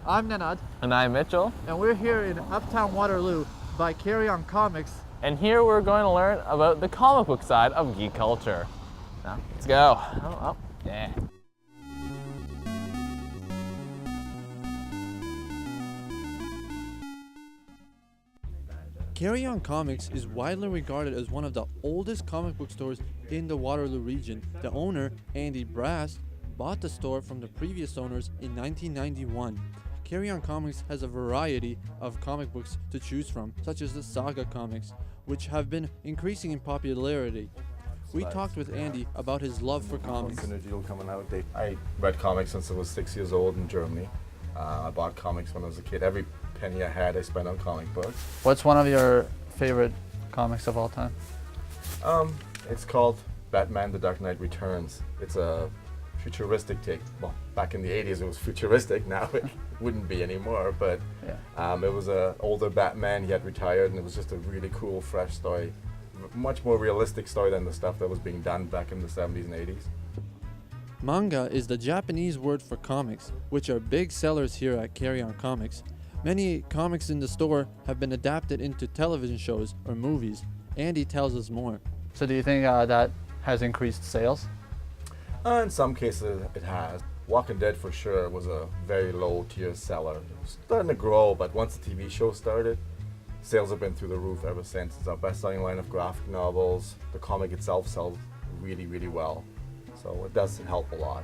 I'm Nenad. And I'm Mitchell. And we're here in Uptown Waterloo by Carry On Comics. And here we're going to learn about the comic book side of geek culture. Now, let's go. Oh, yeah. Carry On Comics is widely regarded as one of the oldest comic book stores in the Waterloo region. The owner, Andy Brass, bought the store from the previous owners in 1991. Carry On Comics has a variety of comic books to choose from, such as the Saga comics, which have been increasing in popularity. We talked with Andy about his love for comics. Synergy coming out. I read comics since I was 6 years old in Germany. I bought comics when I was a kid. Every penny I had, I spent on comic books. What's one of your favorite comics of all time? It's called Batman: The Dark Knight Returns. It's a futuristic take. Well, back in the 80s it was futuristic. Now it wouldn't be anymore. But it was an older Batman. He had retired, and it was just a really cool, fresh story. Much more realistic story than the stuff that was being done back in the 70s and 80s. Manga is the Japanese word for comics, which are big sellers here at Carry On Comics. Many comics in the store have been adapted into television shows or movies. Andy tells us more. So do you think that has increased sales? In some cases it has. Walking Dead for sure was a very low tier seller. It was starting to grow, but once the TV show started, sales have been through the roof ever since. It's our best-selling line of graphic novels. The comic itself sells really, really well. So it does help a lot.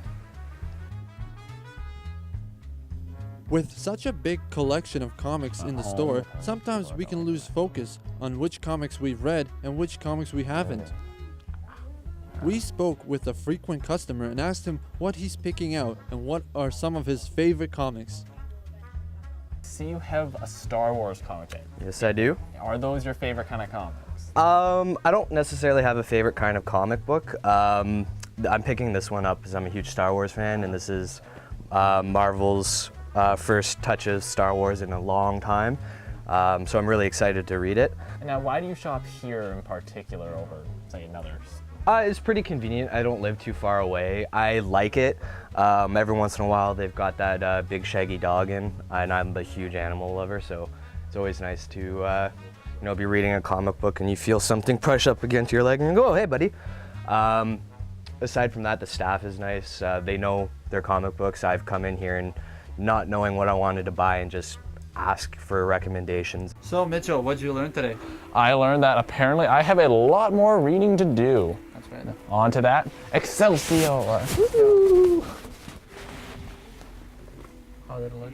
With such a big collection of comics in the store, sometimes we can lose focus on which comics we've read and which comics we haven't. We spoke with a frequent customer and asked him what he's picking out and what are some of his favorite comics. See, you have a Star Wars comic in. Yes, I do. Are those your favorite kind of comics? I don't necessarily have a favorite kind of comic book. I'm picking this one up because I'm a huge Star Wars fan, and this is Marvel's first touch of Star Wars in a long time. So I'm really excited to read it. Now, why do you shop here in particular over, say, another? It's pretty convenient. I don't live too far away. I like it. Every once in a while they've got that big shaggy dog in, and I'm a huge animal lover, so it's always nice to be reading a comic book and you feel something push up against your leg and you go, oh, hey buddy. Aside from that, the staff is nice. They know their comic books. I've come in here and not knowing what I wanted to buy and just ask for recommendations. So Mitchell, what did you learn today? I learned that apparently I have a lot more reading to do. That's right. On to that. Excelsior! How did it look?